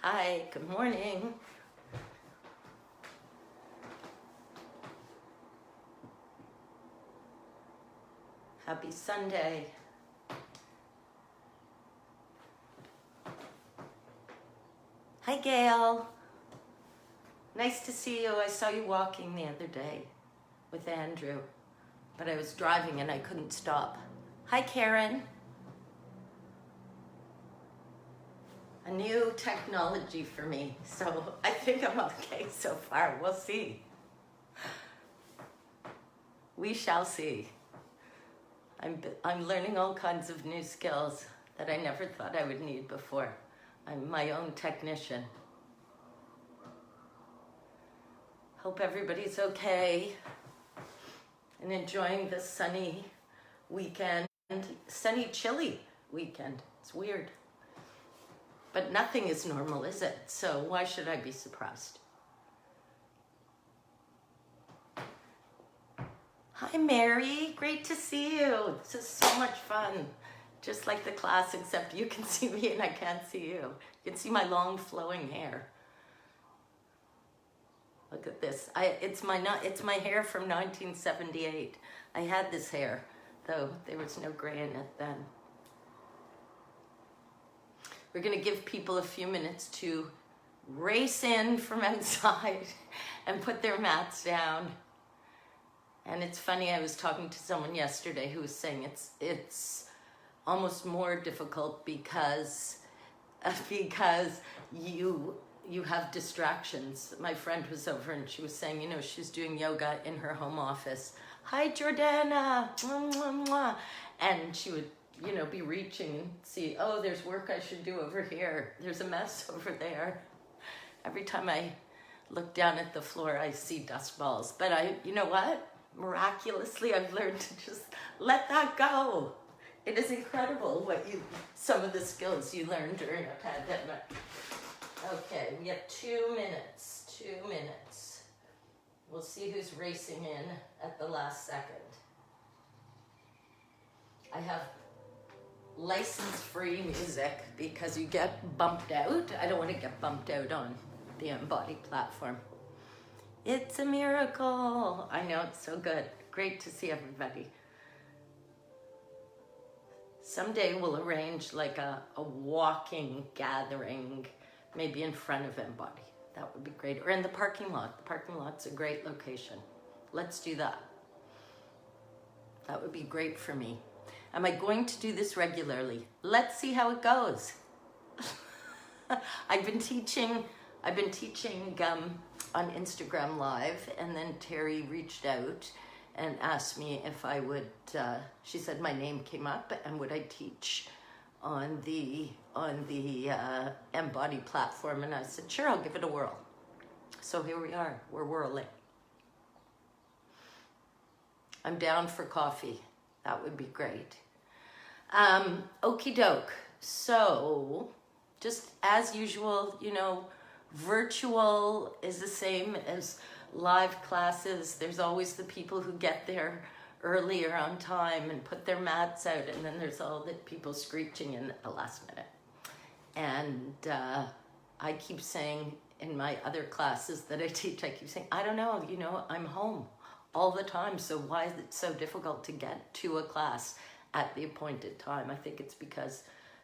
Hi, good morning. Happy Sunday. Hi, Gail. Nice to see you. I saw you walking the other day with Andrew, but I was driving and I couldn't stop. Hi, Karen. A new technology for me, so I think I'm okay so far. We'll see. We shall see. I'm learning all kinds of new skills that I never thought I would need before. I'm my own technician. Hope everybody's okay and enjoying this sunny weekend. Sunny, chilly weekend. It's weird. But nothing is normal, is it? So why should I be surprised? Hi, Mary. Great to see you. This is so much fun. Just like the class, except you can see me and I can't see you. You can see my long flowing hair. Look at this. It's my hair from 1978. I had this hair, though there was no gray in it then. We're going to give people a few minutes to race in from outside and put their mats down. And it's funny, I was talking to someone yesterday who was saying it's almost more difficult because you have distractions. My friend was over and she was saying, you know, she's doing yoga in her home office. Hi, Jordana. Mwah, mwah, mwah. And she would, you know, be reaching and see, oh, there's work I should do over here. There's a mess over there. Every time I look down at the floor, I see dust balls. But you know what? Miraculously, I've learned to just let that go. It is incredible some of the skills you learn during a pandemic. Okay, we have 2 minutes. 2 minutes. We'll see who's racing in at the last second. I have license-free music because you get bumped out. I don't want to get bumped out on the eMbody platform. It's a miracle. I know, it's so good. Great to see everybody. Someday we'll arrange like a walking gathering, maybe in front of eMbody. That would be great. Or in the parking lot. The parking lot's a great location. Let's do that. That would be great for me. Am I going to do this regularly? Let's see how it goes. I've been teaching on Instagram Live, and then Terry reached out and asked me if I would, she said my name came up and would I teach on the eMbody platform, and I said, sure, I'll give it a whirl. So here we are, we're whirling. I'm down for coffee. That would be great. Okie doke. So just as usual, you know, virtual is the same as live classes. There's always the people who get there earlier on time and put their mats out, and then there's all the people screeching in at the last minute. And I keep saying in my other classes that I teach, I keep saying, I don't know, you know, I'm home all the time, so why is it so difficult to get to a class at the appointed time? I think it's because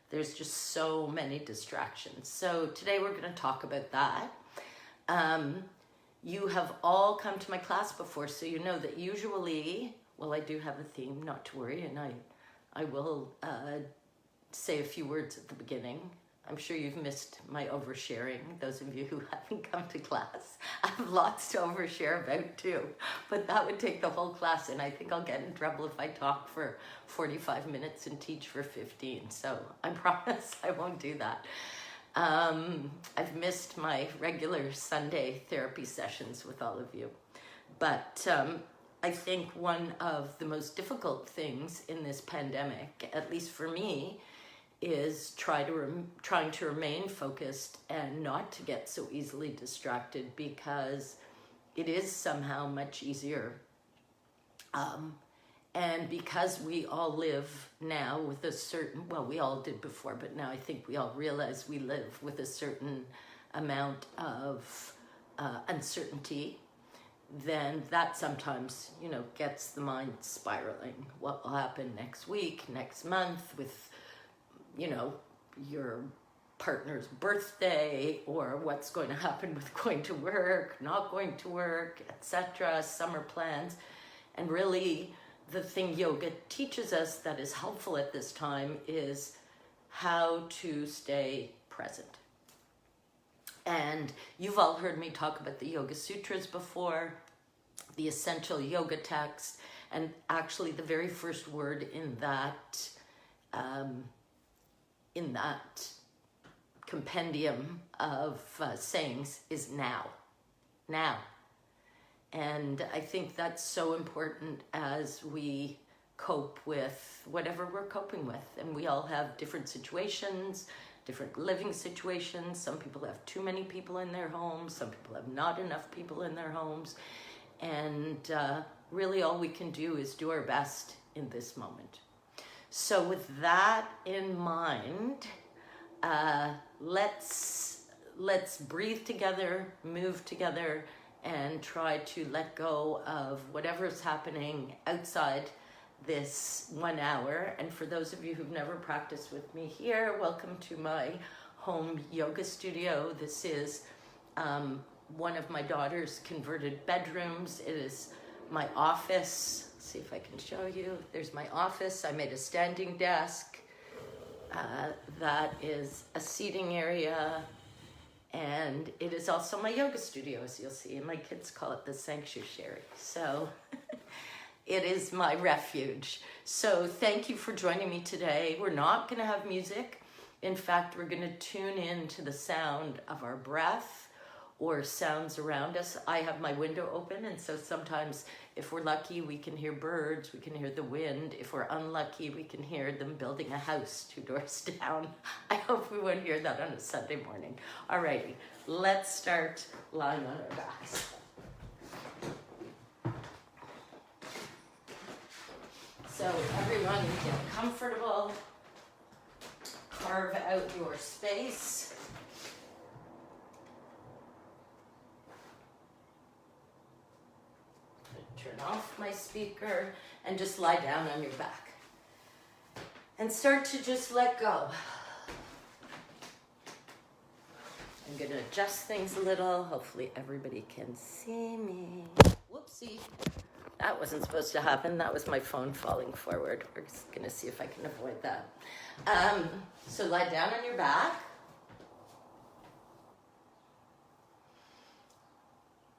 there's just so many distractions. So today we're going to talk about that. You have all come to my class before, so you know that usually, well, I do have a theme, not to worry, and I will say a few words at the beginning. I'm sure you've missed my oversharing, those of you who haven't come to class. I have lots to overshare about too, but that would take the whole class, and I think I'll get in trouble if I talk for 45 minutes and teach for 15, so I promise I won't do that. I've missed my regular Sunday therapy sessions with all of you, but I think one of the most difficult things in this pandemic, at least for me, is trying to remain focused and not to get so easily distracted, because it is somehow much easier And because we all live now with a certain, well, we all did before, but now I think we all realize we live with a certain amount of uncertainty, then that sometimes, you know, gets the mind spiraling. What will happen next week, next month with, you know, your partner's birthday, or what's going to happen with going to work, not going to work, etc., summer plans. And really, the thing yoga teaches us that is helpful at this time is how to stay present. And you've all heard me talk about the Yoga Sutras before, the essential yoga text, and actually the very first word in that compendium of sayings is now. Now. And I think that's so important as we cope with whatever we're coping with. And we all have different situations, different living situations. Some people have too many people in their homes. Some people have not enough people in their homes. And really all we can do is do our best in this moment. So with that in mind, let's breathe together, move together, and try to let go of whatever's happening outside this 1 hour. And for those of you who've never practiced with me here, welcome to my home yoga studio. This is one of my daughter's converted bedrooms. It is my office. Let's see if I can show you. There's my office. I made a standing desk. That is a seating area. And it is also my yoga studio, as you'll see. And my kids call it the sanctuary. So it is my refuge. So thank you for joining me today. We're not going to have music. In fact, we're going to tune in to the sound of our breath or sounds around us. I have my window open, and so sometimes if we're lucky, we can hear birds, we can hear the wind. If we're unlucky, we can hear them building a house 2 doors down. I hope we won't hear that on a Sunday morning. Alrighty, let's start lying on our backs. So everyone get comfortable, carve out your space. Turn off my speaker and just lie down on your back. And start to just let go. I'm going to adjust things a little. Hopefully everybody can see me. Whoopsie. That wasn't supposed to happen. That was my phone falling forward. We're just going to see if I can avoid that. So lie down on your back.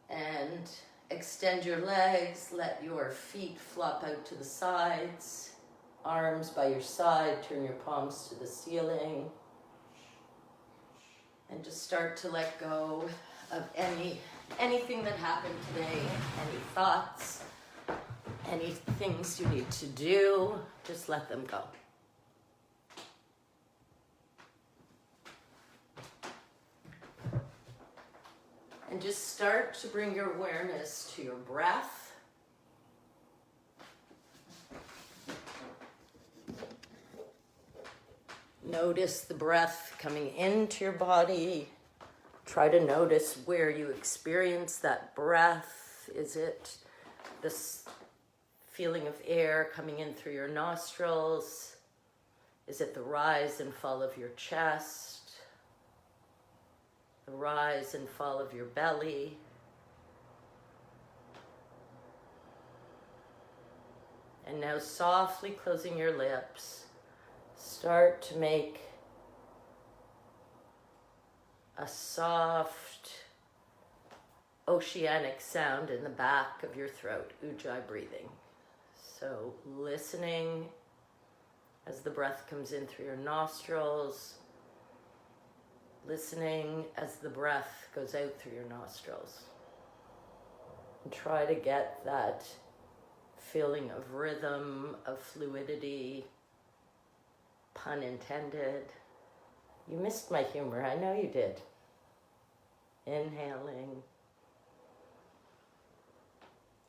And extend your legs, let your feet flop out to the sides, arms by your side, turn your palms to the ceiling, and just start to let go of anything that happened today, any thoughts, any things you need to do, just let them go. And just start to bring your awareness to your breath. Notice the breath coming into your body. Try to notice where you experience that breath. Is it this feeling of air coming in through your nostrils? Is it the rise and fall of your chest? The rise and fall of your belly. And now softly closing your lips, start to make a soft oceanic sound in the back of your throat, ujjayi breathing. So listening as the breath comes in through your nostrils, listening as the breath goes out through your nostrils. And try to get that feeling of rhythm, of fluidity, pun intended. You missed my humor, I know you did. Inhaling,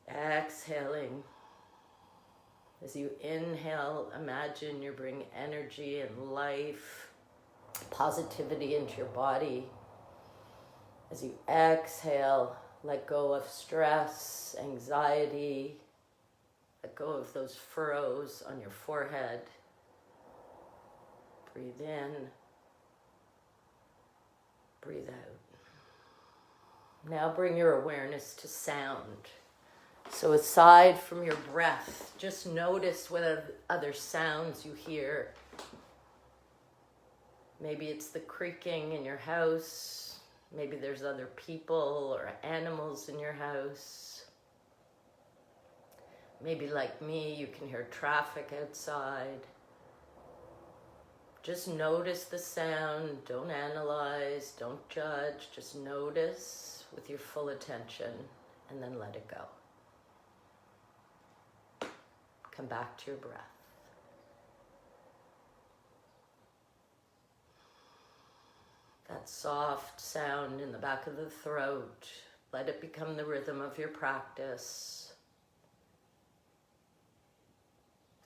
exhaling, As you inhale, imagine you bring energy and life, positivity into your body. As you exhale, let go of stress, anxiety, let go of those furrows on your forehead. Breathe in, breathe out. Now bring your awareness to sound. So aside from your breath, just notice what other sounds you hear. Maybe it's the creaking in your house. Maybe there's other people or animals in your house. Maybe like me, you can hear traffic outside. Just notice the sound. Don't analyze, don't judge. Just notice with your full attention and then let it go. Come back to your breath. That soft sound in the back of the throat, let it become the rhythm of your practice.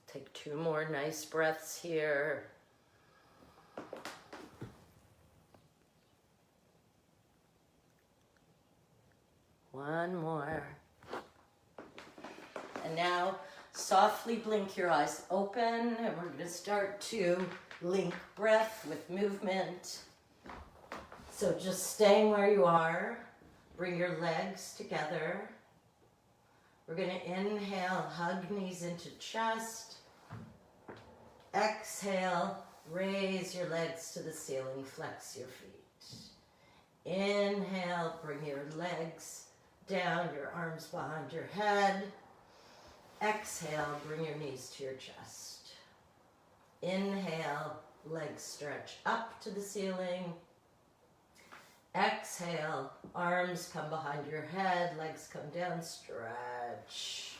Take 2 more nice breaths here. One more. And now softly blink your eyes open, and we're going to start to link breath with movement. So just staying where you are, bring your legs together. We're going to inhale, hug knees into chest. Exhale, raise your legs to the ceiling, flex your feet. Inhale, bring your legs down, your arms behind your head. Exhale, bring your knees to your chest. Inhale, legs stretch up to the ceiling. Exhale, arms come behind your head, legs come down, stretch.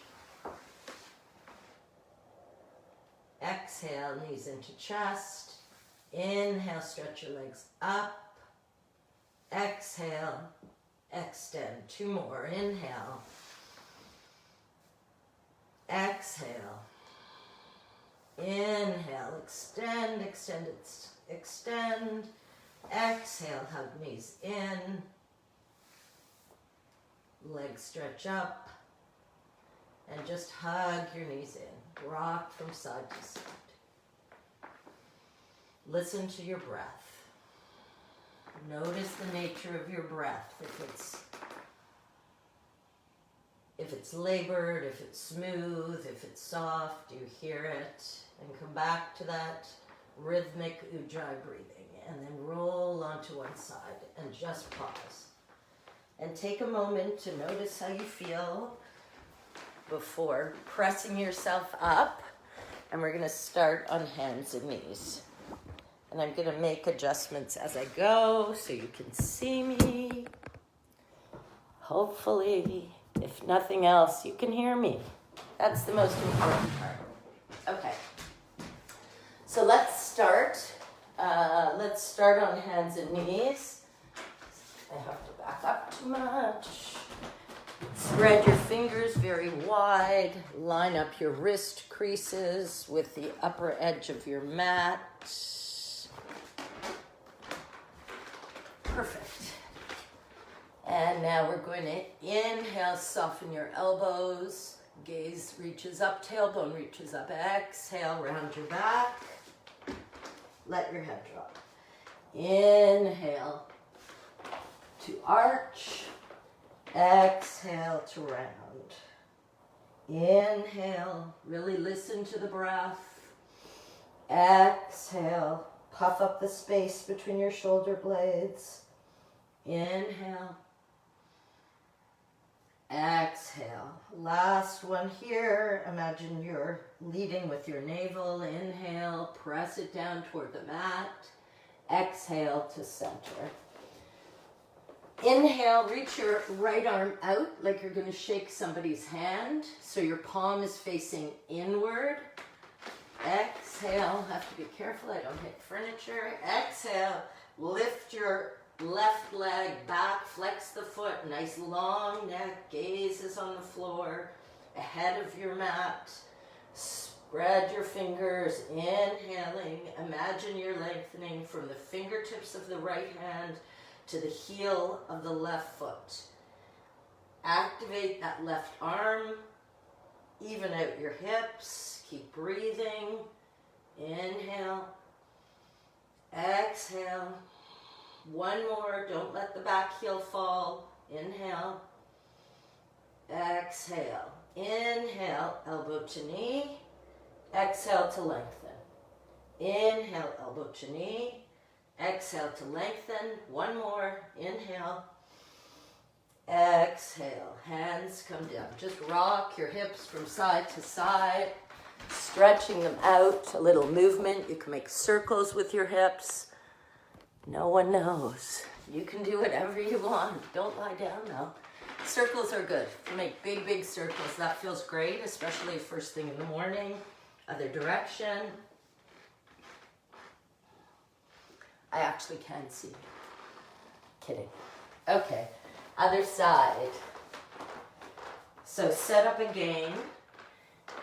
Exhale, knees into chest. Inhale, stretch your legs up. Exhale, extend. 2 more. Inhale. Exhale. Inhale, extend, extend, extend. Exhale, hug knees in. Legs stretch up. And just hug your knees in. Rock from side to side. Listen to your breath. Notice the nature of your breath. If it's labored, if it's smooth, if it's soft, you hear it. And come back to that rhythmic ujjayi breathing. And then roll onto one side and just pause. And take a moment to notice how you feel before pressing yourself up. And we're going to start on hands and knees. And I'm going to make adjustments as I go so you can see me. Hopefully, if nothing else, you can hear me. That's the most important part. Okay. So let's start. Let's start on hands and knees. I have to back up too much. Spread your fingers very wide. Line up your wrist creases with the upper edge of your mat. Perfect. And now we're going to inhale, soften your elbows. Gaze reaches up, tailbone reaches up. Exhale, round your back. Let your head drop. Inhale to arch. Exhale to round. Inhale, really listen to the breath. Exhale, puff up the space between your shoulder blades. Inhale. Exhale. Last one here. Imagine you're leading with your navel. Inhale, press it down toward the mat. Exhale to center. Inhale, reach your right arm out like you're going to shake somebody's hand. So your palm is facing inward. Exhale, have to be careful I don't hit furniture. Exhale, lift your left leg back, flex the foot, nice long neck, gaze is on the floor, ahead of your mat. Spread your fingers, inhaling. Imagine you're lengthening from the fingertips of the right hand to the heel of the left foot. Activate that left arm. Even out your hips. Keep breathing. Inhale. Exhale. One more. Don't let the back heel fall. Inhale. Exhale. Inhale, elbow to knee. Exhale to lengthen. Inhale, elbow to knee. Exhale to lengthen. One more. Inhale. Exhale. Hands come down. Just rock your hips from side to side, stretching them out. A little movement. You can make circles with your hips. No one knows. You can do whatever you want. Don't lie down now. Circles are good. You make big, big circles. That feels great, especially first thing in the morning. Other direction. I actually can see. Kidding. Okay. Other side. So set up again.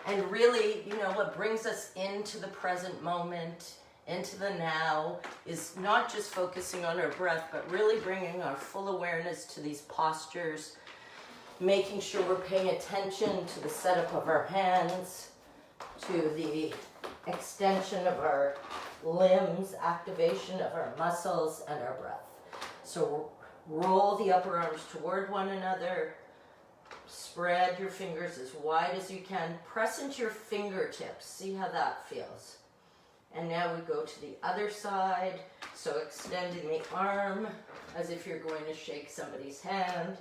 And really, you know, what brings us into the present moment, into the now, is not just focusing on our breath, but really bringing our full awareness to these postures, making sure we're paying attention to the setup of our hands, to the extension of our limbs, activation of our muscles, and our breath. So roll the upper arms toward one another. Spread your fingers as wide as you can. Press into your fingertips. See how that feels. And now we go to the other side. So extending the arm as if you're going to shake somebody's hand.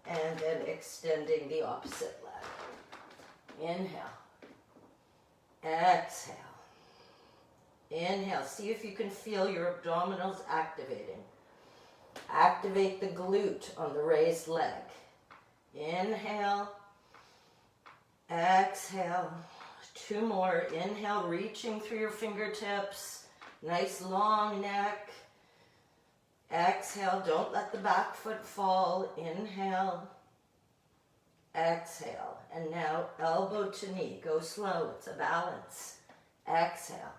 And then extending the opposite leg. Inhale. Exhale. Inhale. See if you can feel your abdominals activating. Activate the glute on the raised leg. Inhale. Exhale. Two more. Inhale, reaching through your fingertips. Nice long neck. Exhale. Don't let the back foot fall. Inhale. Exhale. And now elbow to knee. Go slow. It's a balance. Exhale.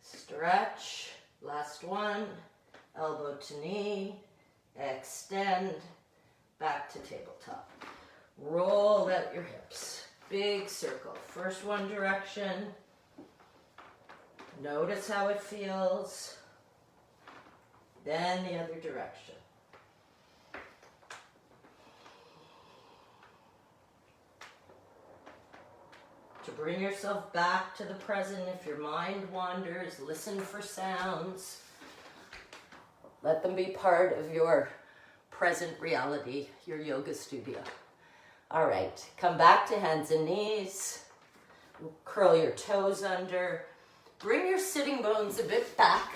Stretch. Last one. Elbow to knee. Extend. Back to tabletop. Roll out your hips. Big circle. First one direction. Notice how it feels. Then the other direction. To bring yourself back to the present, if your mind wanders, listen for sounds. Let them be part of your present reality, your yoga studio. All right, come back to hands and knees. Curl your toes under. Bring your sitting bones a bit back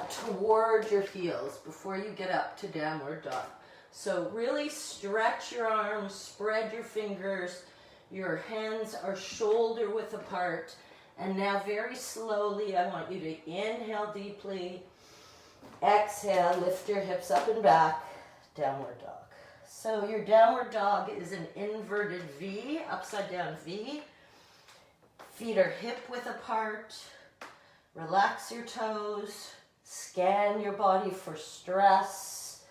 toward your heels before you get up to downward dog. So really stretch your arms, spread your fingers. Your hands are shoulder width apart. And now very slowly, I want you to inhale deeply. Exhale, lift your hips up and back, downward dog. So your downward dog is an inverted V, upside down V. Feet are hip width apart. Relax your toes. Scan your body for stress.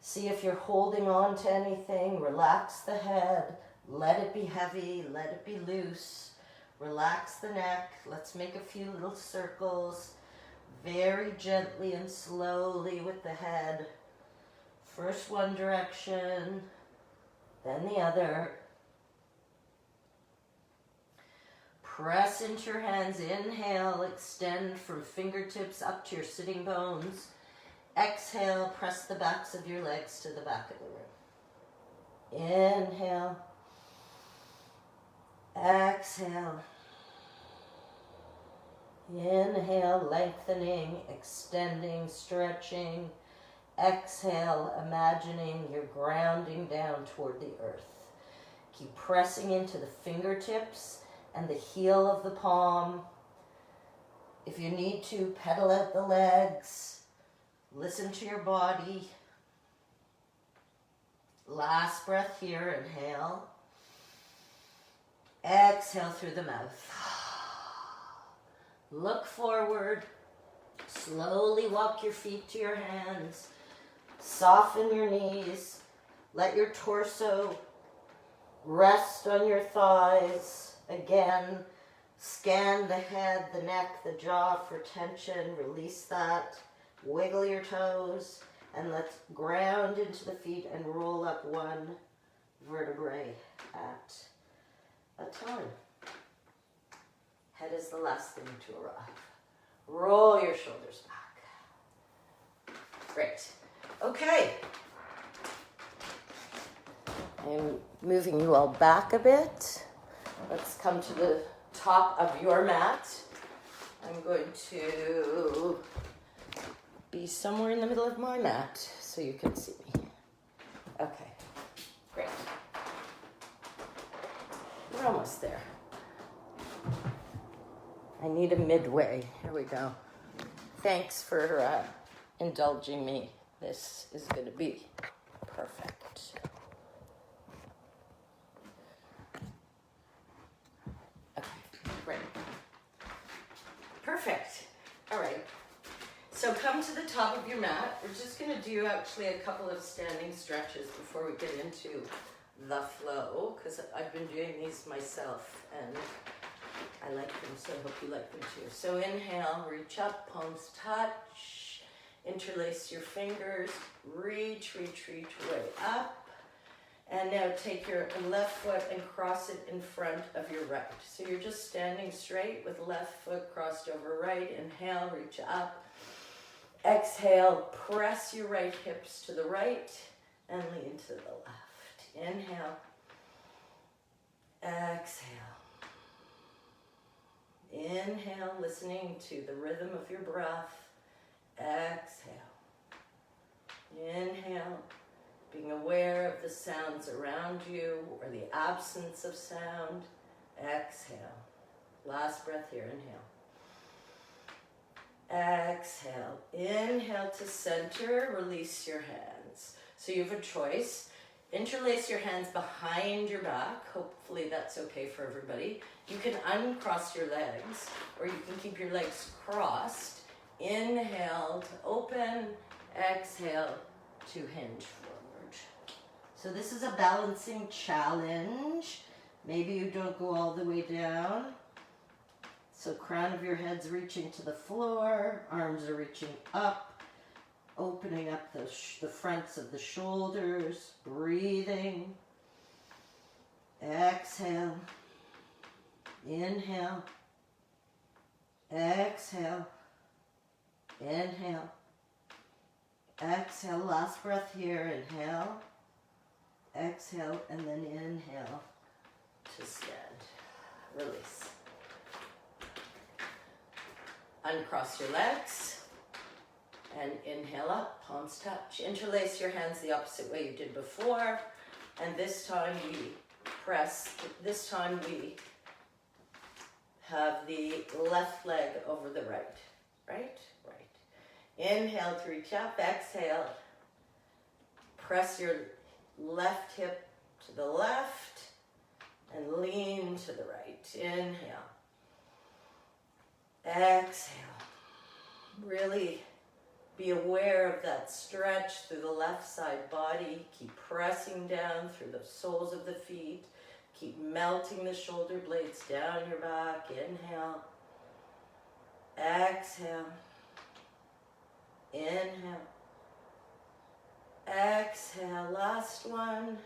See if you're holding on to anything. Relax the head. Let it be heavy. Let it be loose. Relax the neck. Let's make a few little circles. Very gently and slowly with the head. First one direction, then the other. Press into your hands. Inhale, extend from fingertips up to your sitting bones. Exhale, press the backs of your legs to the back of the room. Inhale. Exhale. Inhale, lengthening, extending, stretching. Exhale, imagining you're grounding down toward the earth. Keep pressing into the fingertips and the heel of the palm. If you need to, pedal out the legs. Listen to your body. Last breath here, inhale. Exhale through the mouth. Look forward. Slowly walk your feet to your hands. Soften your knees. Let your torso rest on your thighs. Again, scan the head, the neck, the jaw for tension. Release that. Wiggle your toes. And let's ground into the feet and roll up one vertebrae at a time. Head is the last thing to arrive. Roll your shoulders back. Great. Okay. I'm moving you all back a bit. Let's come to the top of your mat. I'm going to be somewhere in the middle of my mat so you can see me. Okay, great. We're almost there. I need a midway. Here we go. Thanks for indulging me. This is going to be perfect. Okay, great. Perfect. All right. So come to the top of your mat. We're just going to do actually a couple of standing stretches before we get into the flow, because I've been doing these myself and I like them, so I hope you like them too. So inhale, reach up, palms touch, interlace your fingers, reach way up. And now take your left foot and cross it in front of your right. So you're just standing straight with left foot crossed over right. Inhale, reach up. Exhale, press your right hips to the right and lean to the left. Inhale. Exhale. Inhale, listening to the rhythm of your breath. Exhale. Inhale, being aware of the sounds around you or the absence of sound. Exhale. Last breath here, inhale. Exhale. Inhale to center, release your hands. So you have a choice. Interlace your hands behind your back. Hopefully that's okay for everybody. You can uncross your legs, or you can keep your legs crossed. Inhale to open, exhale to hinge forward. So this is a balancing challenge. Maybe you don't go all the way down. So crown of your head's reaching to the floor, arms are reaching up, opening up the fronts of the shoulders, breathing. Exhale. Inhale. Exhale. Inhale. Exhale. Last breath here. Inhale. Exhale. And then inhale to stand. Release. Uncross your legs and inhale up, palms touch. Interlace your hands the opposite way you did before. And this time we have the left leg over the right. Right? Inhale to reach up, exhale. Press your left hip to the left and lean to the right. Inhale. Exhale. Really be aware of that stretch through the left side body. Keep pressing down through the soles of the feet. Keep melting the shoulder blades down your back. Inhale. Exhale. Inhale. Exhale. Last one.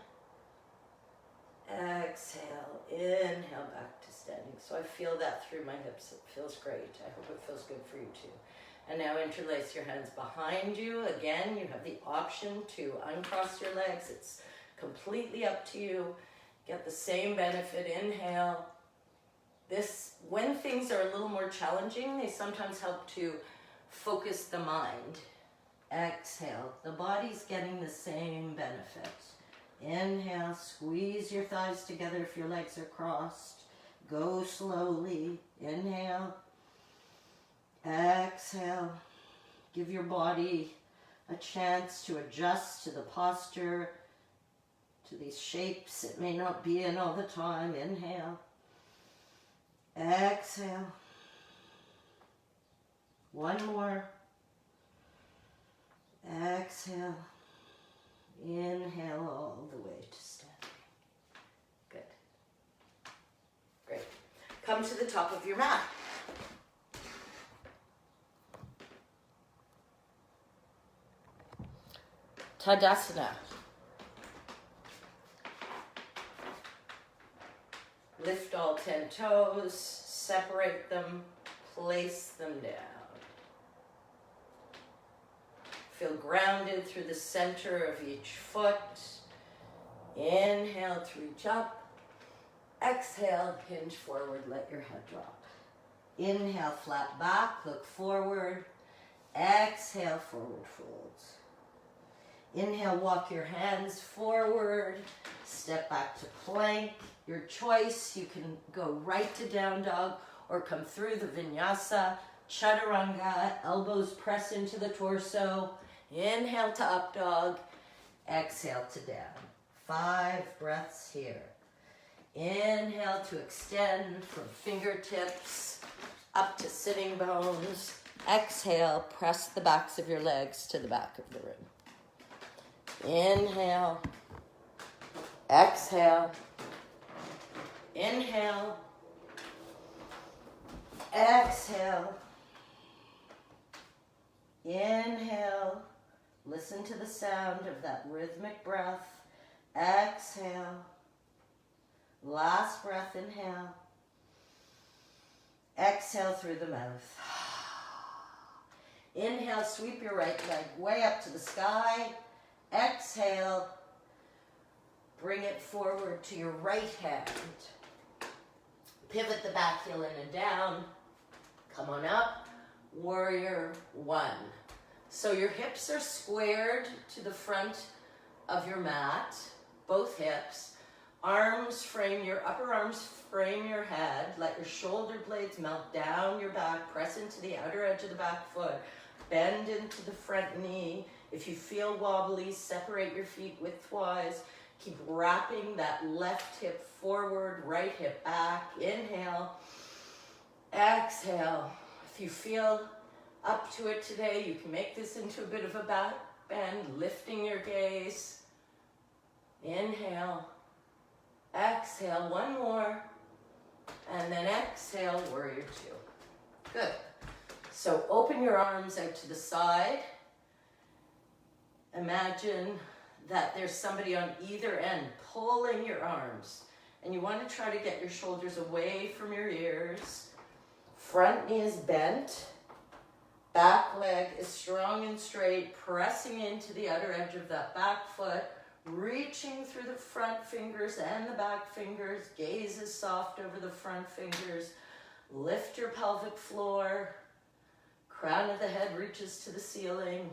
Exhale. Inhale back to standing. So I feel that through my hips. It feels great. I hope it feels good for you too. And now interlace your hands behind you. Again, you have the option to uncross your legs. It's completely up to you. Get the same benefit. Inhale. When things are a little more challenging, they sometimes help to focus the mind. Exhale. The body's getting the same benefit. Inhale, squeeze your thighs together if your legs are crossed. Go slowly. Inhale. Exhale. Give your body a chance to adjust to the posture. to these shapes it may not be in all the time. Inhale. Exhale. One more. Exhale. Inhale all the way to standing. Good. Great. Come to the top of your mat. Tadasana. Lift all 10 toes, separate them, place them down. Feel grounded through the center of each foot. Inhale to reach up. Exhale, hinge forward, let your head drop. Inhale, flat back, look forward. Exhale, forward folds. Inhale, walk your hands forward, step back to plank. Your choice, you can go right to down dog or come through the vinyasa, chaturanga, elbows press into the torso. Inhale to up dog, exhale to down. 5 breaths here. Inhale to extend from fingertips up to sitting bones. Exhale, press the backs of your legs to the back of the room. Inhale, exhale, inhale, exhale, inhale, listen to the sound of that rhythmic breath, exhale, last breath, inhale, exhale through the mouth. Inhale, sweep your right leg way up to the sky. Exhale, bring it forward to your right hand. Pivot the back heel in and down. Come on up, warrior 1. So your hips are squared to the front of your mat, both hips. Arms frame your upper arms, frame your head. Let your shoulder blades melt down your back. Press into the outer edge of the back foot. Bend into the front knee. If you feel wobbly, separate your feet widthwise. Keep wrapping that left hip forward, right hip back. Inhale. Exhale. If you feel up to it today, you can make this into a bit of a back bend, lifting your gaze. Inhale. Exhale. One more. And then exhale, warrior 2. Good. So open your arms out to the side. Imagine that there's somebody on either end pulling your arms. And you want to try to get your shoulders away from your ears. Front knee is bent. Back leg is strong and straight, pressing into the outer edge of that back foot. Reaching through the front fingers and the back fingers. Gaze is soft over the front fingers. Lift your pelvic floor. Crown of the head reaches to the ceiling.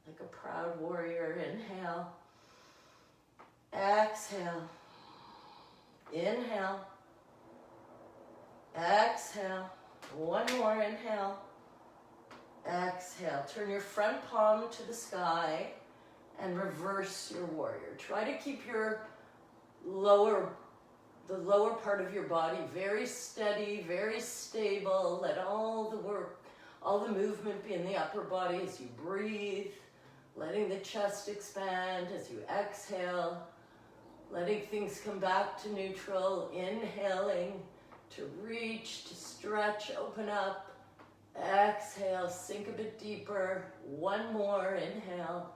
Like a proud warrior. Inhale. Exhale. Inhale. Exhale. One more inhale. Exhale. Turn your front palm to the sky and reverse your warrior. Try to keep your the lower part of your body very steady, very stable. Let all the work, all the movement be in the upper body as you breathe. Letting the chest expand as you exhale. Letting things come back to neutral. Inhaling to reach, to stretch, open up. Exhale, sink a bit deeper. One more, inhale.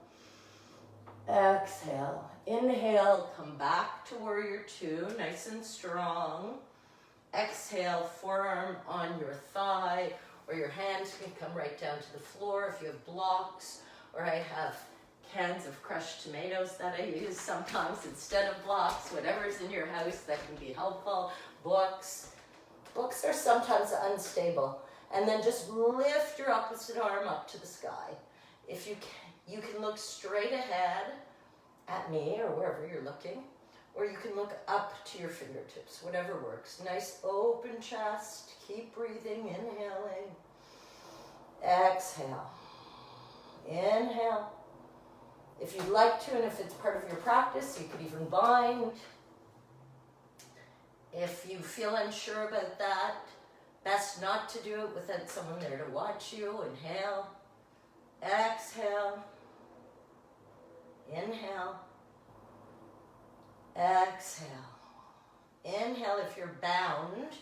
Exhale. Inhale, come back to warrior 2, nice and strong. Exhale, forearm on your thigh, or your hands can come right down to the floor if you have blocks. Or I have cans of crushed tomatoes that I use sometimes instead of blocks. Whatever's in your house that can be helpful. Books. Books are sometimes unstable. And then just lift your opposite arm up to the sky. If you can look straight ahead at me or wherever you're looking, or you can look up to your fingertips, whatever works. Nice open chest. Keep breathing, inhaling. Exhale. Inhale. If you'd like to, and if it's part of your practice, you could even bind. If you feel unsure about that, best not to do it without someone there to watch you. Inhale, exhale, inhale, exhale. Inhale if you're bound,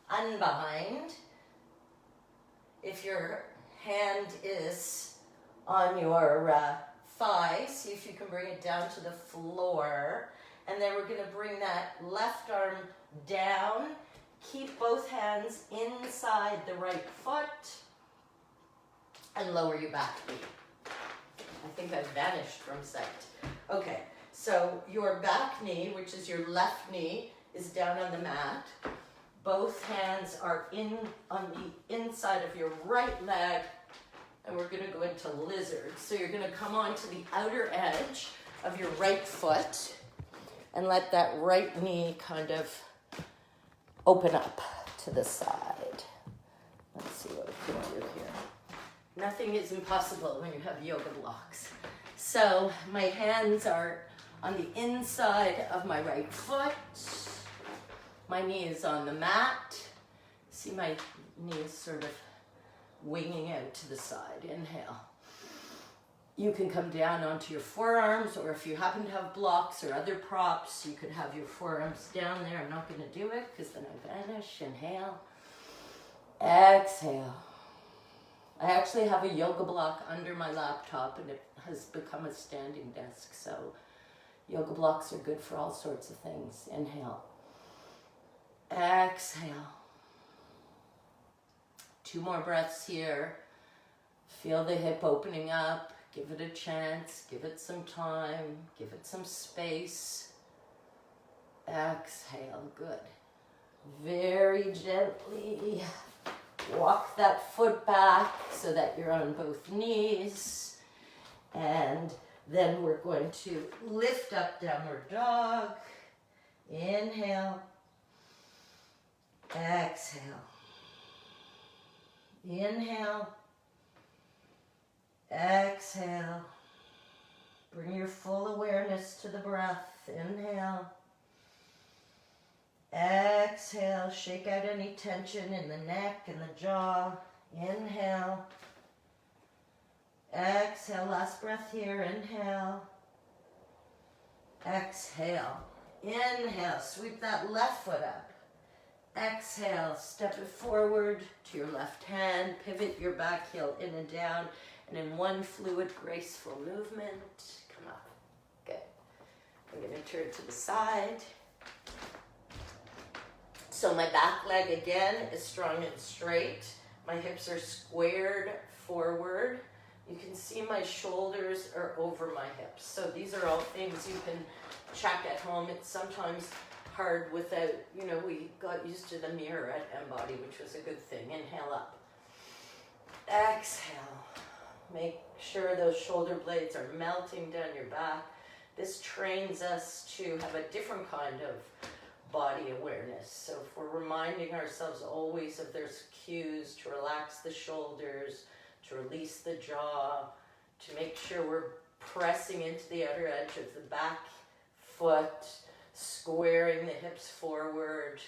unbind. If your hand is on your thigh, see if you can bring it down to the floor. And then we're going to bring that left arm down. Keep both hands inside the right foot and lower your back knee. I think I've vanished from sight. Okay, so your back knee, which is your left knee, is down on the mat. Both hands are on the inside of your right leg, and we're going to go into lizard. So you're going to come onto the outer edge of your right foot and let that right knee kind of open up to the side. Let's see what we can do here. Nothing is impossible when you have yoga blocks. So my hands are on the inside of my right foot. My knee is on the mat. See, my knee is sort of winging out to the side. Inhale. You can come down onto your forearms, or if you happen to have blocks or other props, you could have your forearms down there. I'm not going to do it because then I vanish. Inhale. Exhale. I actually have a yoga block under my laptop, and it has become a standing desk. So yoga blocks are good for all sorts of things. Inhale. Exhale. 2 more breaths here. Feel the hip opening up. Give it a chance. Give it some time. Give it some space. Exhale. Good. Very gently walk that foot back so that you're on both knees. And then we're going to lift up downward dog. Inhale. Exhale. Inhale. Exhale. Bring your full awareness to the breath. Inhale. Exhale. Shake out any tension in the neck and the jaw. Inhale. Exhale. Last breath here. Inhale. Exhale. Inhale. Sweep that left foot up. Exhale, step it forward to your left hand, pivot your back heel in and down, and in one fluid, graceful movement, come up. Good. I'm going to turn to the side. So my back leg again is strong and straight. My hips are squared forward. You can see my shoulders are over my hips. So these are all things you can check at home. It's sometimes hard without, we got used to the mirror at eMbody, which was a good thing. Inhale up. Exhale. Make sure those shoulder blades are melting down your back. This trains us to have a different kind of body awareness. So if we're reminding ourselves always of there's cues to relax the shoulders, to release the jaw, to make sure we're pressing into the outer edge of the back foot, squaring the hips forward.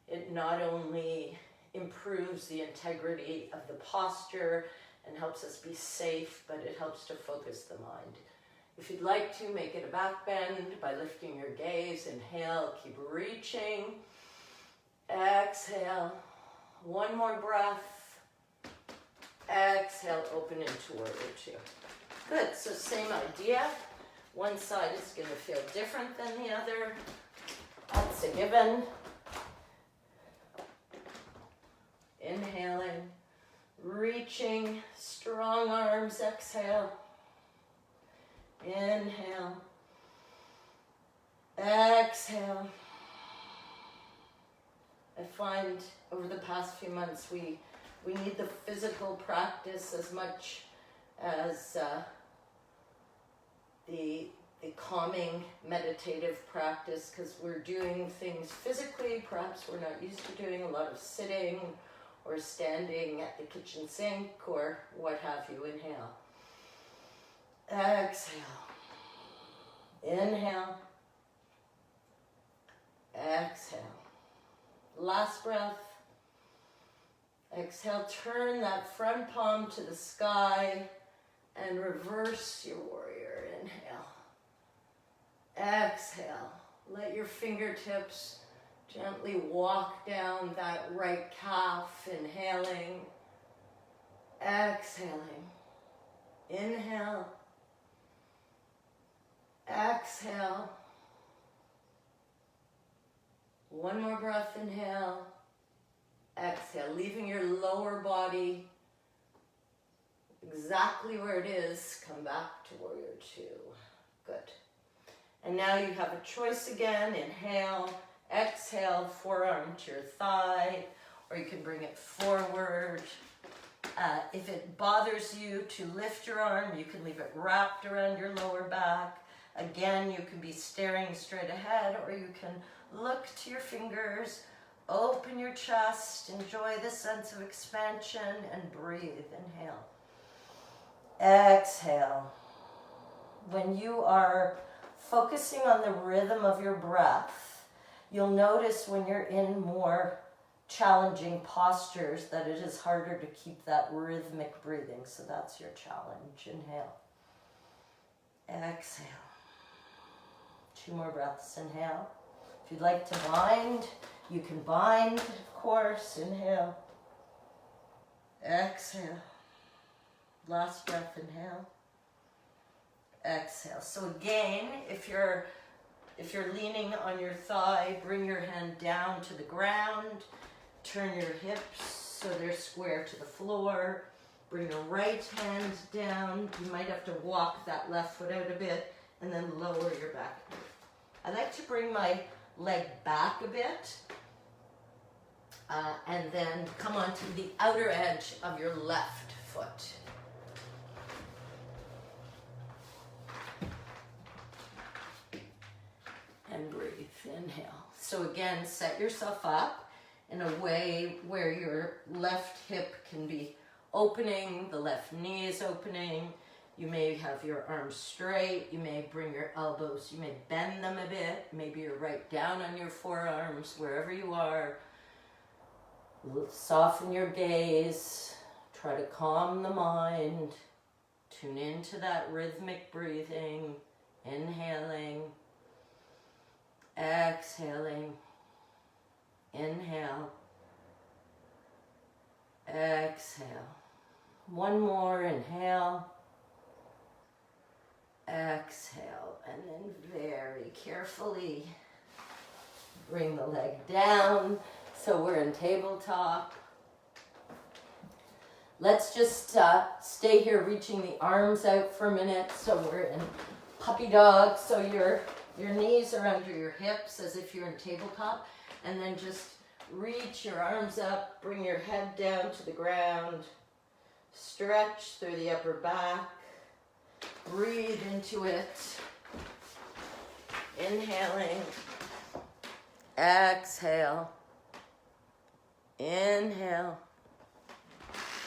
It not only improves the integrity of the posture and helps us be safe, but it helps to focus the mind. If you'd like to, make it a back bend by lifting your gaze. Inhale, keep reaching. Exhale. One more breath. Exhale, open into warrior 2. Good, so same idea. One side is going to feel different than the other. That's a given. Inhaling, reaching, strong arms, exhale. Inhale. Exhale. I find over the past few months we need the physical practice as much as the calming meditative practice, because we're doing things physically perhaps we're not used to doing, a lot of sitting or standing at the kitchen sink or what have you. Inhale. Exhale. Inhale. Exhale. Last breath. Exhale, turn that front palm to the sky and reverse your warrior. Inhale. Exhale. Let your fingertips gently walk down that right calf. Inhaling. Exhaling. Inhale. Exhale. One more breath. Inhale. Exhale, leaving your lower body exactly where it is. Come back to warrior two. Good. And now you have a choice again. Inhale, exhale, forearm to your thigh, or you can bring it forward. If it bothers you to lift your arm, you can leave it wrapped around your lower back. Again, you can be staring straight ahead, or you can look to your fingers. Open your chest, enjoy the sense of expansion, and breathe. Inhale. Exhale. When you are focusing on the rhythm of your breath, you'll notice when you're in more challenging postures that it is harder to keep that rhythmic breathing. So that's your challenge. Inhale. Exhale. 2 more breaths. Inhale. If you'd like to bind, you can bind, of course. Inhale. Exhale. Last breath. Inhale. Exhale. So again, if you're leaning on your thigh, bring your hand down to the ground. Turn your hips so they're square to the floor. Bring your right hand down. You might have to walk that left foot out a bit and then lower your back. I like to bring my leg back a bit and then come onto the outer edge of your left foot. And breathe. Inhale. So again, set yourself up in a way where your left hip can be opening, the left knee is opening. You may have your arms straight. You may bring your elbows, you may bend them a bit. Maybe you're right down on your forearms, wherever you are. Soften your gaze. Try to calm the mind. Tune into that rhythmic breathing. Inhaling. Exhaling. Inhale. Exhale. One more. Inhale. Exhale. And then very carefully bring the leg down. So we're in tabletop. Let's just stay here reaching the arms out for a minute. So we're in puppy dog. So your knees are under your hips as if you're in tabletop. And then just reach your arms up, bring your head down to the ground, stretch through the upper back, breathe into it, inhaling, exhale, inhale,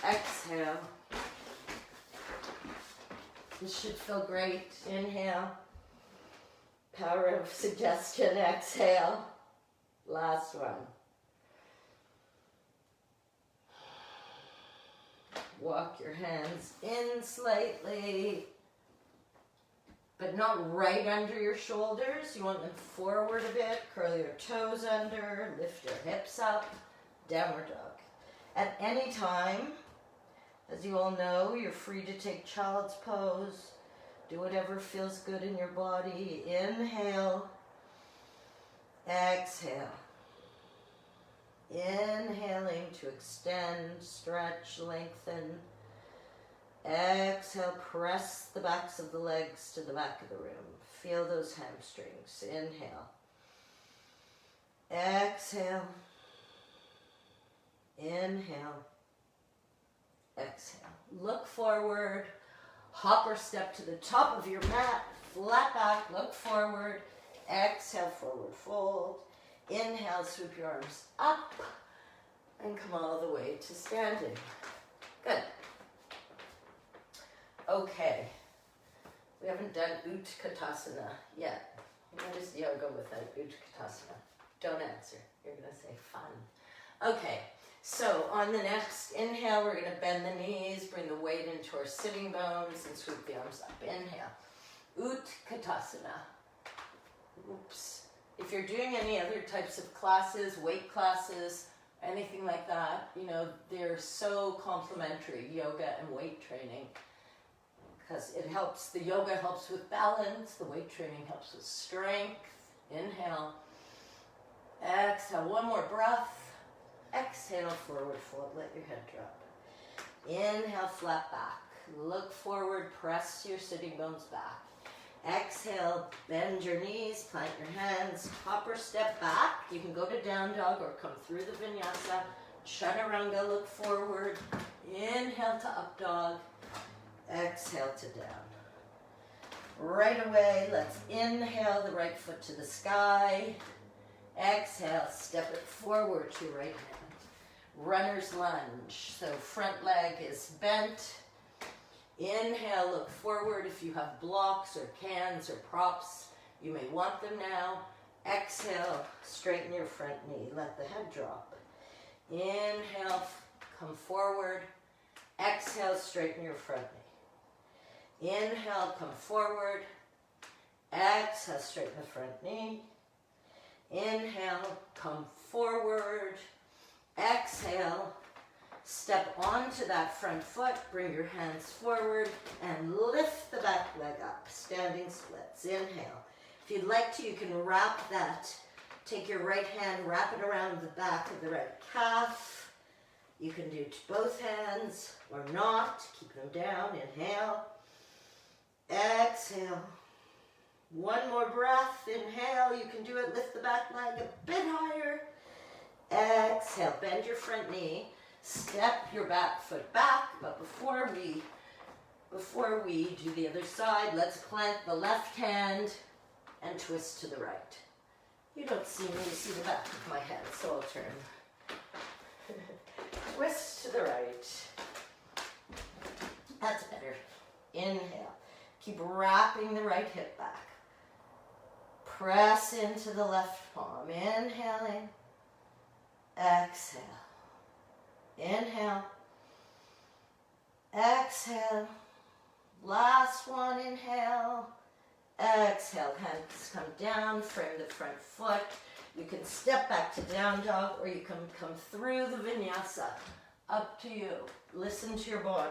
exhale. This should feel great. Inhale, power of suggestion, exhale. Last one. Walk your hands in slightly, but not right under your shoulders. You want them forward a bit. Curl your toes under, lift your hips up. Downward dog. At any time, as you all know, you're free to take child's pose. Do whatever feels good in your body. Inhale. Exhale. Inhaling to extend, stretch, lengthen. Exhale, press the backs of the legs to the back of the room. Feel those hamstrings. Inhale. Exhale. Inhale. Exhale. Look forward. Hop or step to the top of your mat. Flat back. Look forward. Exhale, forward fold. Inhale, sweep your arms up and come all the way to standing. Good. Okay. We haven't done Utkatasana yet. What is yoga without Utkatasana? Don't answer. You're going to say fun. Okay, so on the next inhale, we're going to bend the knees, bring the weight into our sitting bones, and sweep the arms up. Inhale. Utkatasana. Oops. If you're doing any other types of classes, weight classes, anything like that, you know, they're so complementary, yoga and weight training, because it helps, the yoga helps with balance, the weight training helps with strength. Inhale. Exhale, one more breath. Exhale, forward fold, let your head drop. Inhale, flat back. Look forward, press your sitting bones back. Exhale, bend your knees, plant your hands, hop or step back. You can go to down dog or come through the vinyasa. Chaturanga, look forward. Inhale to up dog. Exhale to down. Right away, let's inhale the right foot to the sky. Exhale, step it forward to your right hand. Runner's lunge. So front leg is bent. Inhale, look forward. If you have blocks or cans or props, you may want them now. Exhale, straighten your front knee. Let the head drop. Inhale, come forward. Exhale, straighten your front knee. Inhale, come forward. Exhale, straighten the front knee. Inhale, come forward. Exhale, step onto that front foot, bring your hands forward, and lift the back leg up, standing splits. Inhale. If you'd like to, you can wrap that. Take your right hand, wrap it around the back of the right calf. You can do both hands or not. Keep them down. Inhale. Exhale. One more breath. Inhale. You can do it. Lift the back leg a bit higher. Exhale. Bend your front knee. Step your back foot back. But before we do the other side, let's plant the left hand and twist to the right. You don't see me, you see the back of my head, so I'll turn. Twist to the right. That's better. Inhale. Keep wrapping the right hip back. Press into the left palm. Inhaling. Exhale. Inhale. Exhale. Last one, inhale. Exhale, hands come down, frame the front foot. You can step back to down dog or you can come through the vinyasa. Up to you. Listen to your body.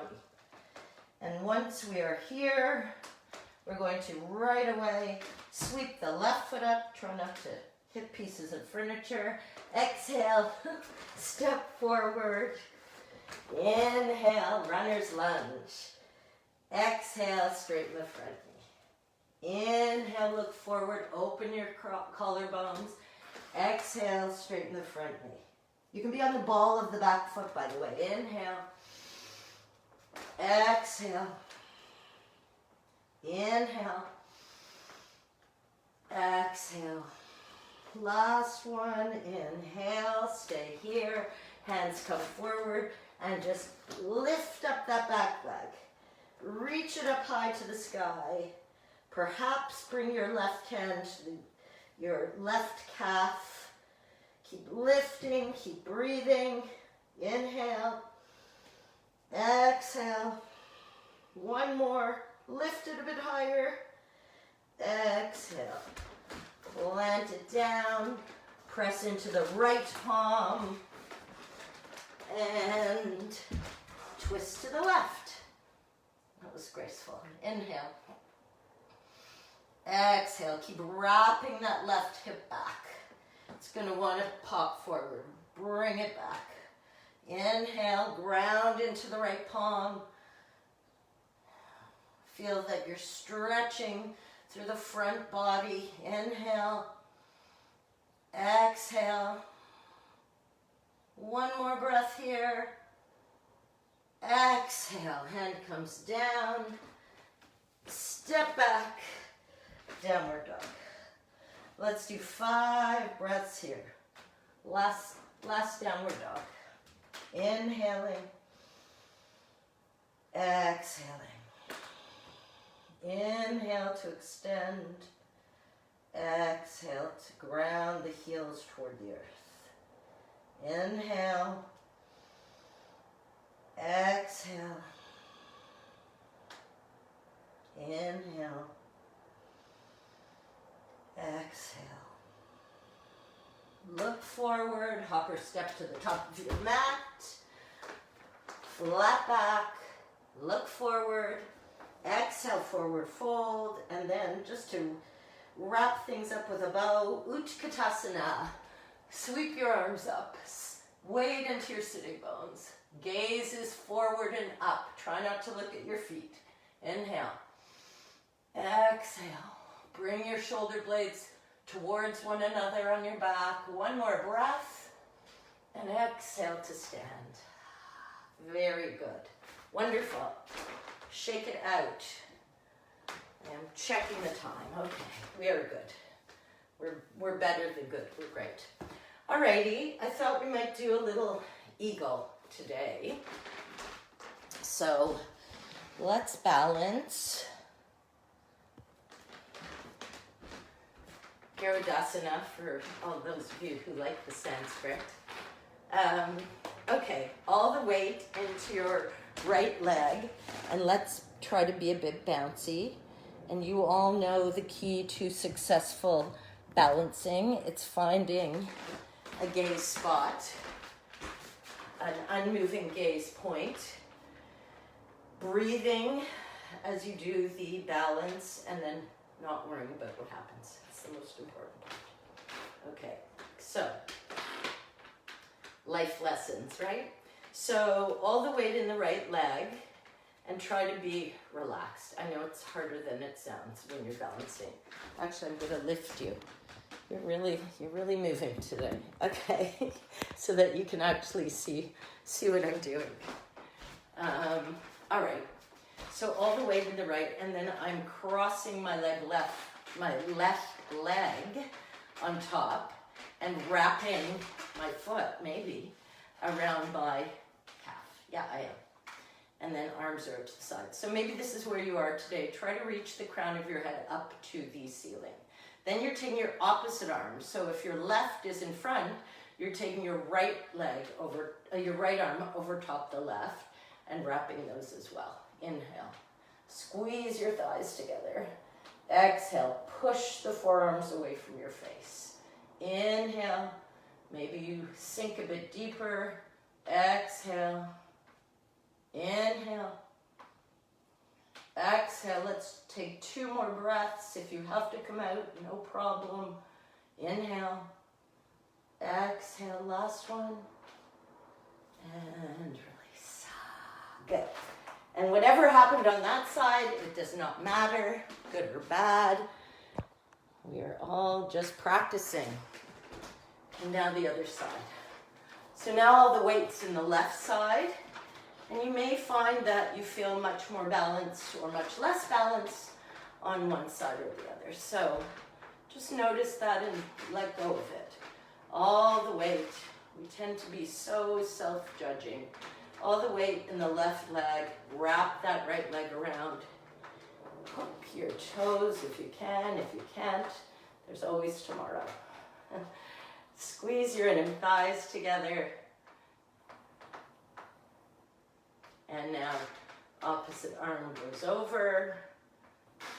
And once we are here, we're going to right away sweep the left foot up. Try not to hit pieces of furniture. Exhale, step forward. Inhale, runner's lunge. Exhale, straighten the front knee. Inhale, look forward, open your collarbones. Exhale, straighten the front knee. You can be on the ball of the back foot, by the way. Inhale. Exhale. Inhale. Exhale. Last one, inhale, stay here. Hands come forward and just lift up that back leg. Reach it up high to the sky. Perhaps bring your left hand to your left calf. Keep lifting, keep breathing. Inhale. Exhale. One more. Lift it a bit higher. Exhale. Plant it down. Press into the right palm. And twist to the left. That was graceful. Inhale. Exhale. Keep wrapping that left hip back. It's going to want to pop forward. Bring it back. Inhale. Ground into the right palm. Feel that you're stretching through the front body. Inhale. Exhale. One more breath here. Exhale. Hand comes down. Step back. Downward dog. Let's do 5 breaths here. Last downward dog. Inhaling. Exhaling. Inhale to extend. Exhale to ground the heels toward the earth. Inhale. Exhale. Inhale. Exhale. Look forward, hopper step to the top of your mat. Flat back, look forward. Exhale, forward fold, and then just to wrap things up with a bow, Utkatasana. Sweep your arms up, wade into your sitting bones. Gaze is forward and up. Try not to look at your feet. Inhale. Exhale. Bring your shoulder blades towards one another on your back. One more breath. And exhale to stand. Very good. Wonderful. Shake it out. I'm checking the time. Okay, we are good. We're better than good. We're great. Alrighty, I thought we might do a little eagle today. So let's balance. Garudasana for all those of you who like the Sanskrit. Okay, all the weight into your right leg, and let's try to be a bit bouncy. And you all know the key to successful balancing. It's finding a gaze spot, an unmoving gaze point, breathing as you do the balance, and then not worrying about what happens. It's the most important part. Okay, so life lessons, right? So all the weight in the right leg, and try to be relaxed. I know it's harder than it sounds when you're balancing. Actually, I'm going to lift you. You're really moving today. Okay, so that you can actually see what I'm doing. All right. So all the weight in the right, and then I'm crossing my left leg on top, and wrapping my foot maybe around my calf. Yeah, I am. And then arms are to the side. So maybe this is where you are today. Try to reach the crown of your head up to the ceiling. Then you're taking your opposite arm. So if your left is in front, you're taking your right leg over, your right arm over top the left and wrapping those as well. Inhale. Squeeze your thighs together. Exhale. Push the forearms away from your face. Inhale. Maybe you sink a bit deeper. Exhale. Inhale. Exhale. Let's take 2 more breaths. If you have to come out, no problem. Inhale. Exhale. Last one. And release. Good. And whatever happened on that side, it does not matter, good or bad. We are all just practicing. And now the other side. So now all the weight's in the left side. And you may find that you feel much more balanced or much less balanced on one side or the other. So just notice that and let go of it. All the weight, we tend to be so self-judging. All the weight in the left leg, wrap that right leg around. Hook your toes if you can. If you can't, there's always tomorrow. Squeeze your inner thighs together. And now opposite arm goes over.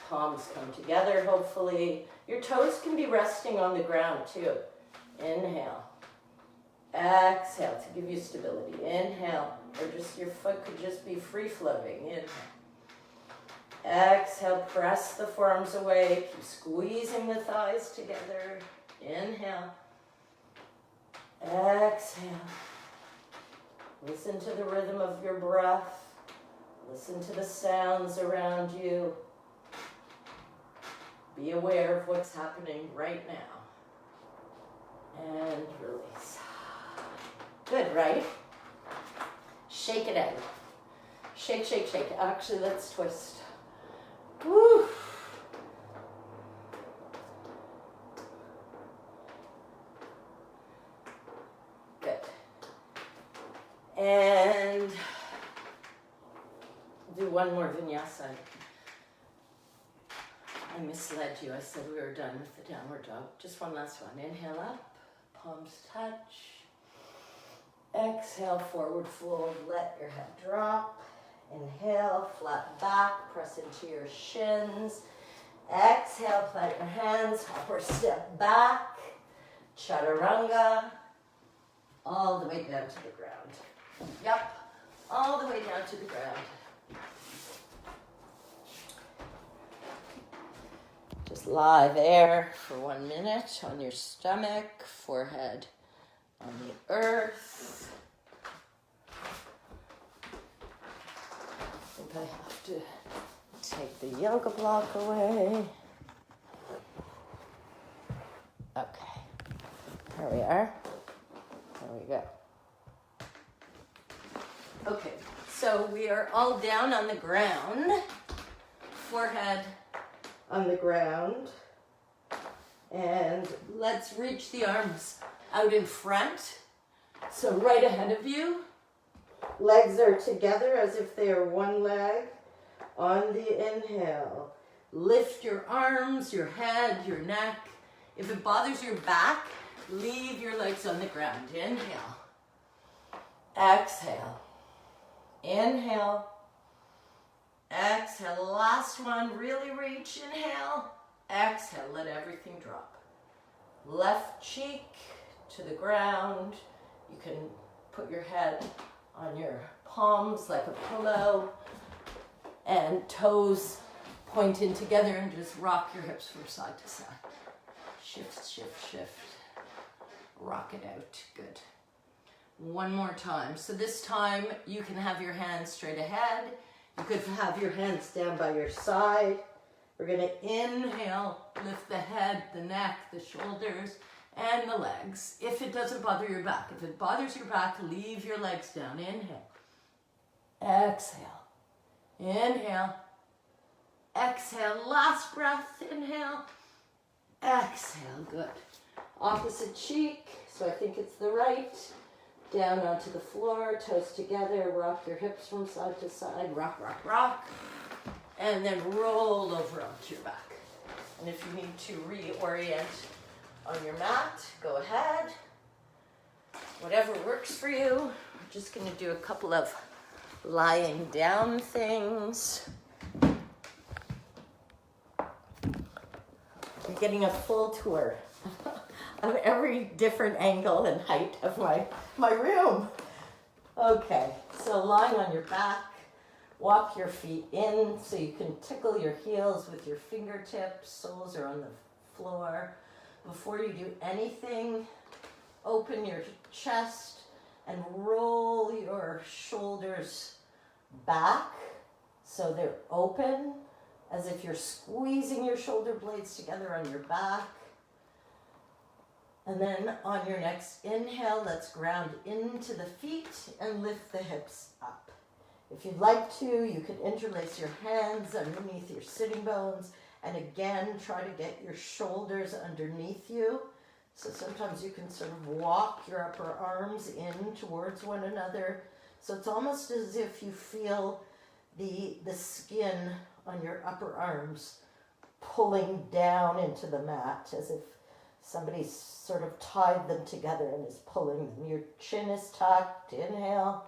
Palms come together, hopefully. Your toes can be resting on the ground too. Inhale. Exhale to give you stability. Inhale. Or just your foot could just be free floating. Inhale. Exhale. Press the forearms away. Keep squeezing the thighs together. Inhale. Exhale. Listen to the rhythm of your breath. Listen to the sounds around you. Be aware of what's happening right now. And release. Good, right? Shake it out. Shake, shake, shake. Actually, let's twist. Woo! And do one more vinyasa. misled you. I said we were done with the downward dog. Just one last one. Inhale up, palms touch. Exhale, forward fold, let your head drop. Inhale, flat back, press into your shins. Exhale, plant your hands, or step back. Chaturanga, all the way down to the ground. Yep, all the way down to the ground. Just lie there for 1 minute on your stomach, forehead on the earth. I think I have to take the yoga block away. Okay, there we are. There we go. Okay, so we are all down on the ground, forehead on the ground, and let's reach the arms out in front. So right ahead of you, legs are together as if they are one leg. On the inhale, lift your arms, your head, your neck. If it bothers your back, leave your legs on the ground. Inhale, exhale, inhale, exhale. Last one, really reach. Inhale, exhale, let everything drop. Left cheek to the ground. You can put your head on your palms like a pillow and toes point in together and just rock your hips from side to side. Shift, shift, shift. Rock it out. Good. One more time. So this time you can have your hands straight ahead. You could have your hands down by your side. We're going to inhale, lift the head, the neck, the shoulders, and the legs. If it doesn't bother your back. If it bothers your back, leave your legs down. Inhale. Exhale. Inhale. Exhale. Last breath. Inhale. Exhale. Good. Opposite cheek. So I think it's the right. Down onto the floor, toes together, rock your hips from side to side, rock, rock, rock, and then roll over onto your back. And if you need to reorient on your mat, go ahead. Whatever works for you. We're just going to do a couple of lying down things. You're getting a full tour of every different angle and height of my room. Okay, so lying on your back, walk your feet in so you can tickle your heels with your fingertips, soles are on the floor. Before you do anything, open your chest and roll your shoulders back so they're open, as if you're squeezing your shoulder blades together on your back. And then on your next inhale, let's ground into the feet and lift the hips up. If you'd like to, you could interlace your hands underneath your sitting bones and again, try to get your shoulders underneath you. So sometimes you can sort of walk your upper arms in towards one another. So it's almost as if you feel the skin on your upper arms pulling down into the mat, as if somebody's sort of tied them together and is pulling them. Your chin is tucked. Inhale.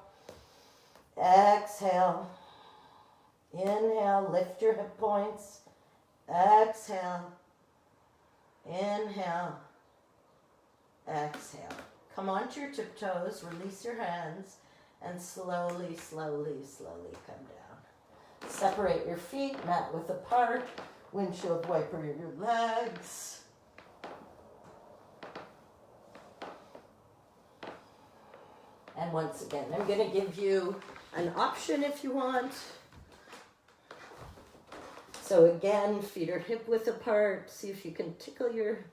Exhale. Inhale. Lift your hip points. Exhale. Inhale. Exhale. Come onto your tiptoes. Release your hands. And slowly, slowly, slowly come down. Separate your feet, mat width apart. Windshield wiper your legs. And once again, I'm going to give you an option if you want. So again, feet are hip width apart. See if you can tickle your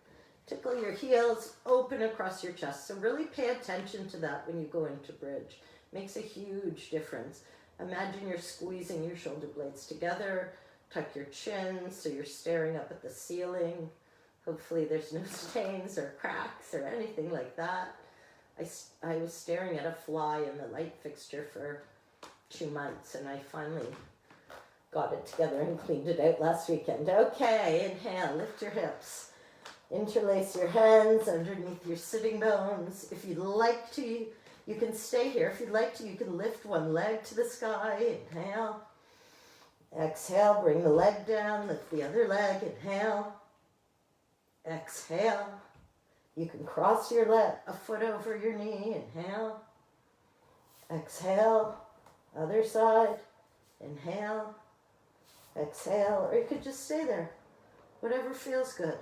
heels, open across your chest. So really pay attention to that when you go into bridge. Makes a huge difference. Imagine you're squeezing your shoulder blades together. Tuck your chin so you're staring up at the ceiling. Hopefully there's no stains or cracks or anything like that. I was staring at a fly in the light fixture for 2 months, and I finally got it together and cleaned it out last weekend. Okay, inhale, lift your hips. Interlace your hands underneath your sitting bones. If you'd like to, you can stay here. If you'd like to, you can lift one leg to the sky. Inhale. Exhale, bring the leg down, lift the other leg. Inhale. Exhale. You can cross your leg, a foot over your knee. Inhale. Exhale. Other side. Inhale. Exhale. Or you could just stay there. Whatever feels good.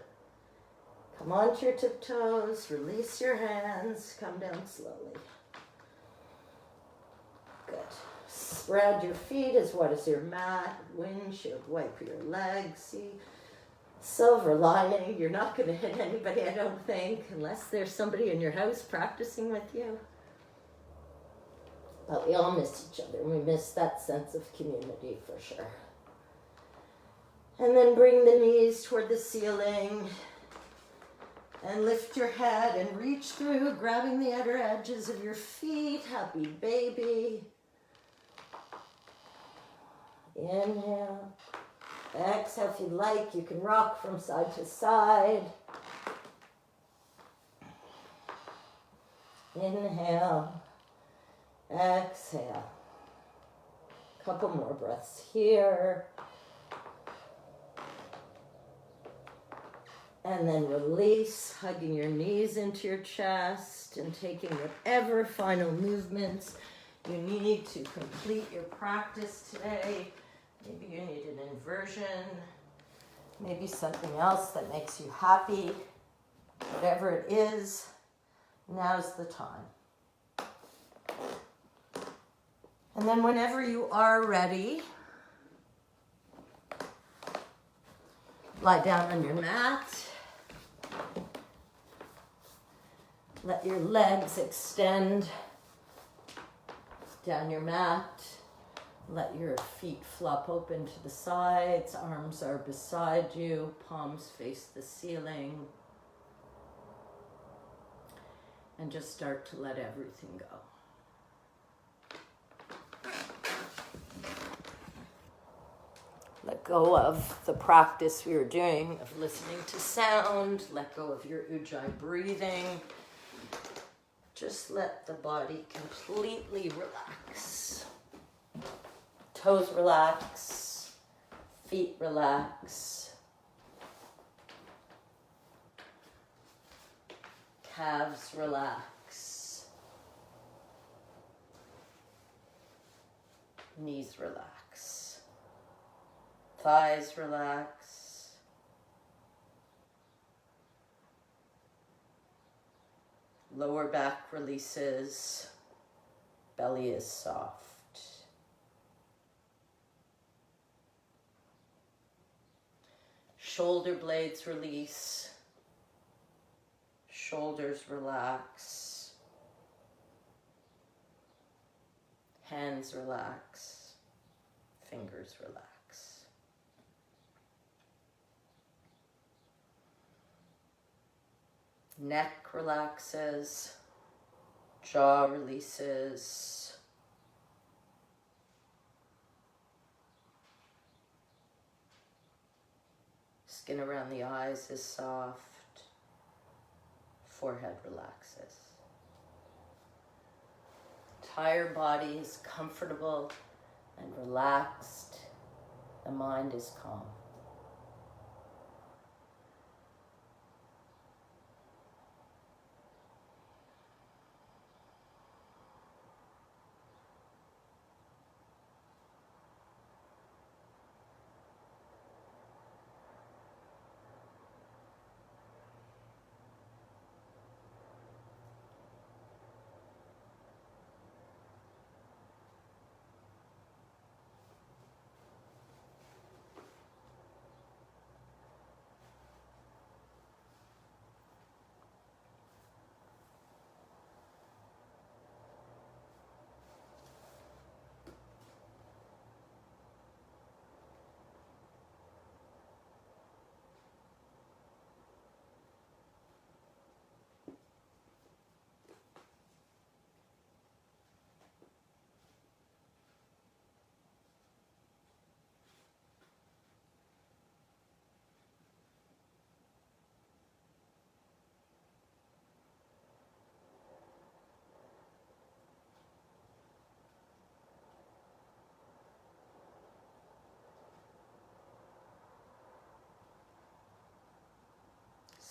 Come onto your tiptoes. Release your hands. Come down slowly. Good. Spread your feet as wide as your mat. Windshield wipe your legs. See? Silver lining. You're not going to hit anybody, I don't think, unless there's somebody in your house practicing with you. But we all miss each other. We miss that sense of community for sure. And then bring the knees toward the ceiling. And lift your head and reach through, grabbing the outer edges of your feet. Happy baby. Inhale. Exhale. If you like, you can rock from side to side. Inhale. Exhale. Couple more breaths here. And then release, hugging your knees into your chest and taking whatever final movements you need to complete your practice today. Maybe you need an inversion, maybe something else that makes you happy. Whatever it is, now's the time. And then whenever you are ready, lie down on your mat. Let your legs extend down your mat. Let your feet flop open to the sides. Arms are beside you. Palms face the ceiling. And just start to let everything go. Let go of the practice we were doing of listening to sound. Let go of your ujjayi breathing. Just let the body completely relax. Toes relax. Feet relax. Calves relax. Knees relax. Thighs relax. Lower back releases. Belly is soft. Shoulder blades release. Shoulders relax. Hands relax. Fingers relax. Neck relaxes, jaw releases, skin around the eyes is soft, forehead relaxes. Entire body is comfortable and relaxed, the mind is calm.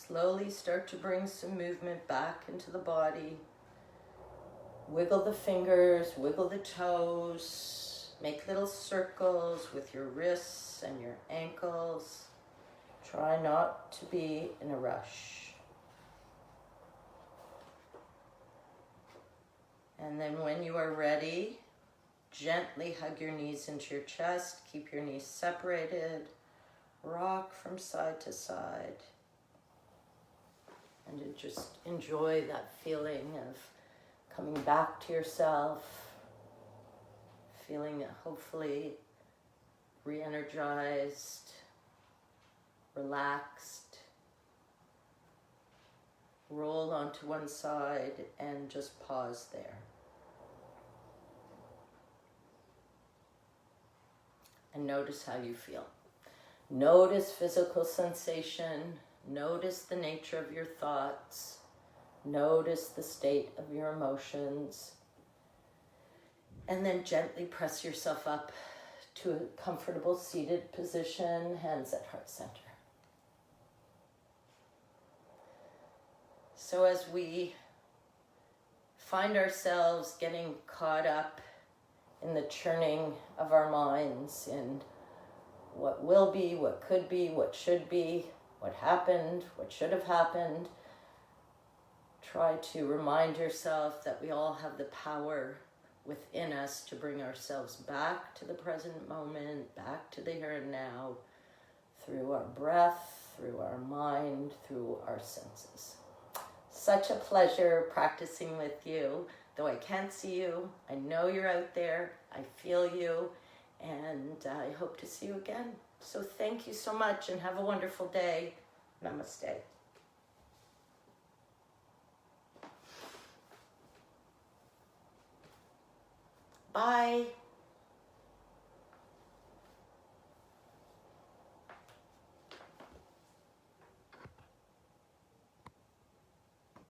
Slowly start to bring some movement back into the body. Wiggle the fingers, wiggle the toes. Make little circles with your wrists and your ankles. Try not to be in a rush. And then when you are ready, gently hug your knees into your chest. Keep your knees separated. Rock from side to side. And to just enjoy that feeling of coming back to yourself. Feeling hopefully re-energized, relaxed. Roll onto one side and just pause there. And notice how you feel. Notice physical sensation. Notice the nature of your thoughts. Notice the state of your emotions. And then gently press yourself up to a comfortable seated position, hands at heart center. So as we find ourselves getting caught up in the churning of our minds, in what will be, what could be, what should be, what happened, what should have happened, try to remind yourself that we all have the power within us to bring ourselves back to the present moment, back to the here and now, through our breath, through our mind, through our senses. Such a pleasure practicing with you. Though I can't see you, I know you're out there, I feel you, and I hope to see you again. So thank you so much and have a wonderful day. Namaste. Bye.